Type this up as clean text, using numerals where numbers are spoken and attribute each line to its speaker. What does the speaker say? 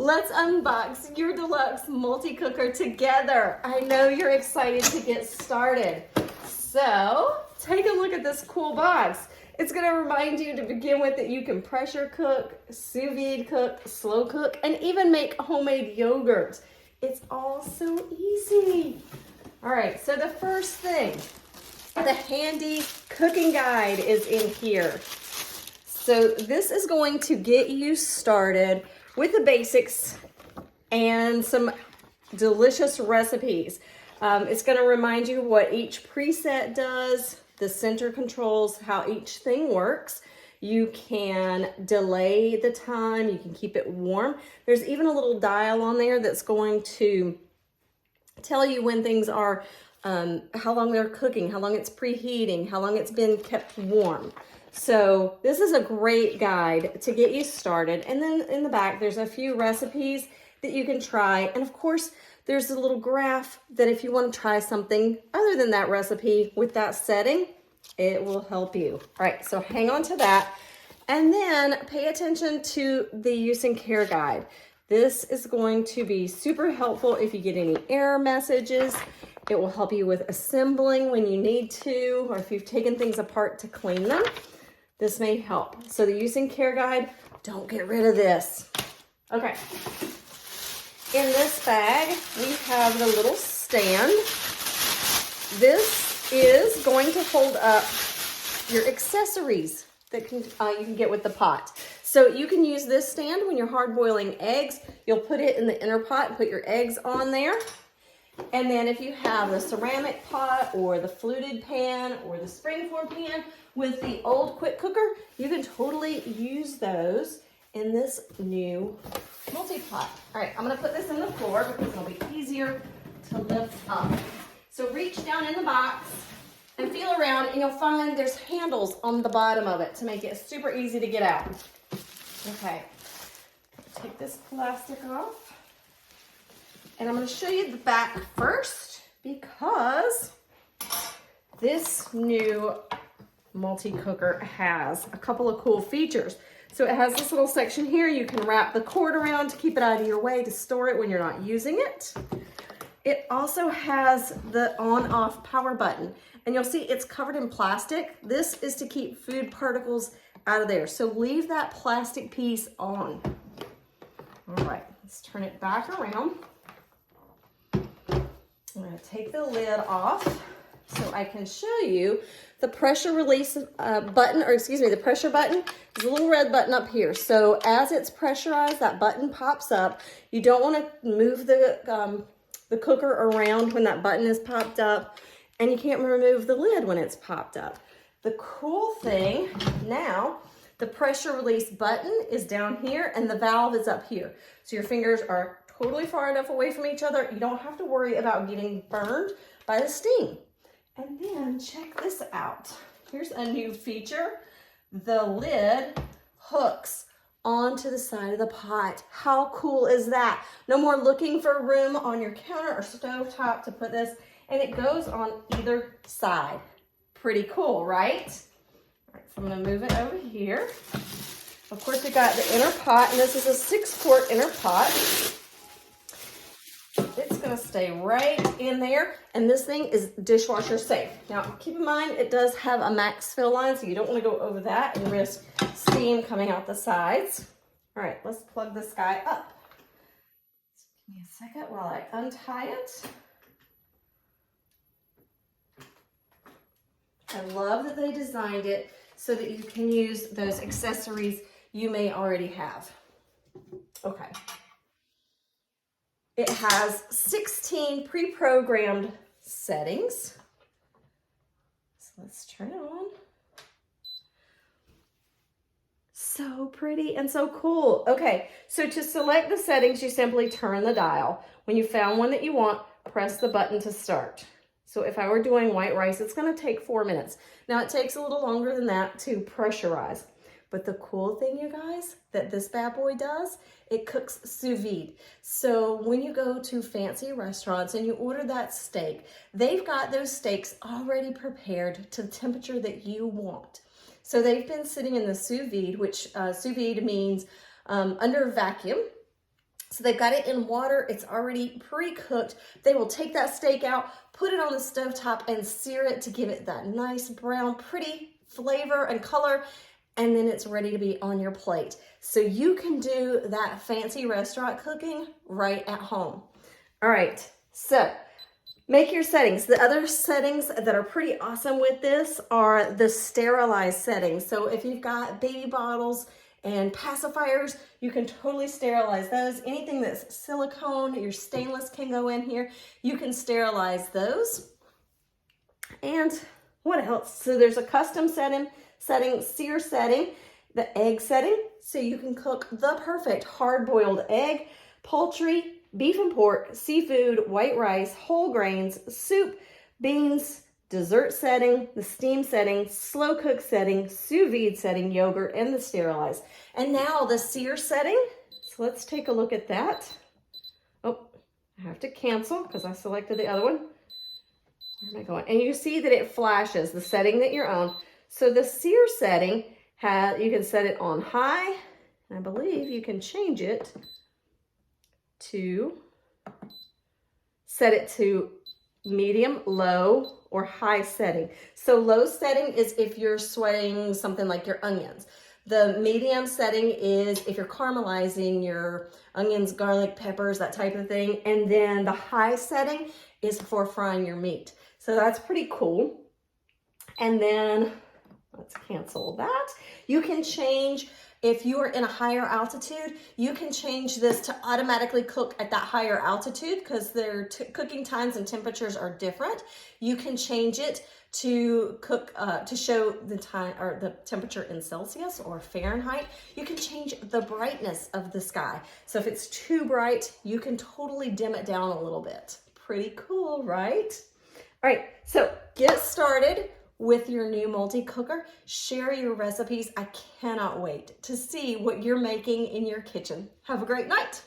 Speaker 1: let's unbox your Deluxe multi-cooker together. I know you're excited to get started. So take a look at this cool box. It's going to remind you to begin with that you can pressure cook, sous vide cook, slow cook, and even make homemade yogurt. It's all so easy. All right, so the first thing, the handy cooking guide is in here. So this is going to get you started with the basics and some delicious recipes. It's going to remind you what each preset does, the center controls, how each thing works. You can delay the time, you can keep it warm. There's even a little dial on there that's going to tell you when things are, how long they're cooking, how long it's preheating, how long it's been kept warm. So this is a great guide to get you started. And then in the back, there's a few recipes that you can try. And of course, there's a little graph that if you want to try something other than that recipe with that setting, it will help you. All right, so hang on to that. And then pay attention to the use and care guide. This is going to be super helpful if you get any error messages. It will help you with assembling when you need to, or if you've taken things apart to clean them. This may help. So the use and care guide, don't get rid of this. Okay. In this bag, we have the little stand. This is going to hold up your accessories that you can get with the pot. So you can use this stand when you're hard boiling eggs. You'll put it in the inner pot and put your eggs on there. And then if you have the ceramic pot or the fluted pan or the springform pan with the old quick cooker, you can totally use those in this new multi-pot. All right, I'm gonna put this in the floor because it'll be easier to lift up. So reach down in the box and feel around, and you'll find there's handles on the bottom of it to make it super easy to get out. Okay, take this plastic off. And I'm going to show you the back first because this new multi-cooker has a couple of cool features. So it has this little section here. You can wrap the cord around to keep it out of your way to store it when you're not using it. It also has the on-off power button. And you'll see it's covered in plastic. This is to keep food particles out of there. So leave that plastic piece on. All right, let's turn it back around. I'm going to take the lid off so I can show you the pressure release button, or excuse me, the pressure button is a little red button up here. So as it's pressurized, that button pops up. You don't want to move the cooker around when that button is popped up, and you can't remove the lid when it's popped up. The cool thing now, the pressure release button is down here and the valve is up here. So your fingers are totally far enough away from each other. You don't have to worry about getting burned by the steam. And then check this out. Here's a new feature. The lid hooks onto the side of the pot. How cool is that? No more looking for room on your counter or stovetop to put this, and it goes on either side. Pretty cool, right? All right, so I'm gonna move it over here. Of course, we got the inner pot, and this is a 6-quart inner pot. It's gonna stay right in there, and this thing is dishwasher safe. Now, keep in mind, it does have a max fill line, so you don't wanna go over that and risk steam coming out the sides. All right, let's plug this guy up. So give me a second while I untie it. I love that they designed it so that you can use those accessories you may already have. Okay. It has 16 pre-programmed settings. So let's turn it on. So pretty and so cool. Okay, so to select the settings, you simply turn the dial. When you found one that you want, press the button to start. So if I were doing white rice, it's gonna take 4 minutes. Now it takes a little longer than that to pressurize. But the cool thing, you guys, that this bad boy does, it cooks sous vide. So when you go to fancy restaurants and you order that steak, they've got those steaks already prepared to the temperature that you want. So they've been sitting in the sous vide, which sous vide means under vacuum. So they've got it in water. It's already pre-cooked. They will take that steak out, put it on the stovetop and sear it to give it that nice brown, pretty flavor and color. And then it's ready to be on your plate. So you can do that fancy restaurant cooking right at home. All right, so make your settings. The other settings that are pretty awesome with this are the sterilized settings. So if you've got baby bottles and pacifiers, you can totally sterilize those. Anything that's silicone, your stainless can go in here. You can sterilize those. And what else? So there's a custom setting, sear setting, the egg setting. So you can cook the perfect hard-boiled egg, poultry, beef and pork, seafood, white rice, whole grains, soup, beans, dessert setting, the steam setting, slow cook setting, sous vide setting, yogurt, and the sterilized. And now the sear setting. So let's take a look at that. Oh, I have to cancel because I selected the other one. Where am I going? And you see that it flashes the setting that you're on. So the sear setting, you can set it on high. And I believe you can change it to set it to medium, low, or high setting. So low setting is if you're sweating something like your onions. The medium setting is if you're caramelizing your onions, garlic, peppers, that type of thing. And then the high setting is for frying your meat. So that's pretty cool. And then let's cancel that. You can change, if you are in a higher altitude, you can change this to automatically cook at that higher altitude because their cooking times and temperatures are different. You can change it to cook, to show the time or the temperature in Celsius or Fahrenheit. You can change the brightness of the sky. So if it's too bright, you can totally dim it down a little bit. Pretty cool, right? All right, so get started with your new multi-cooker. Share your recipes. I cannot wait to see what you're making in your kitchen. Have a great night.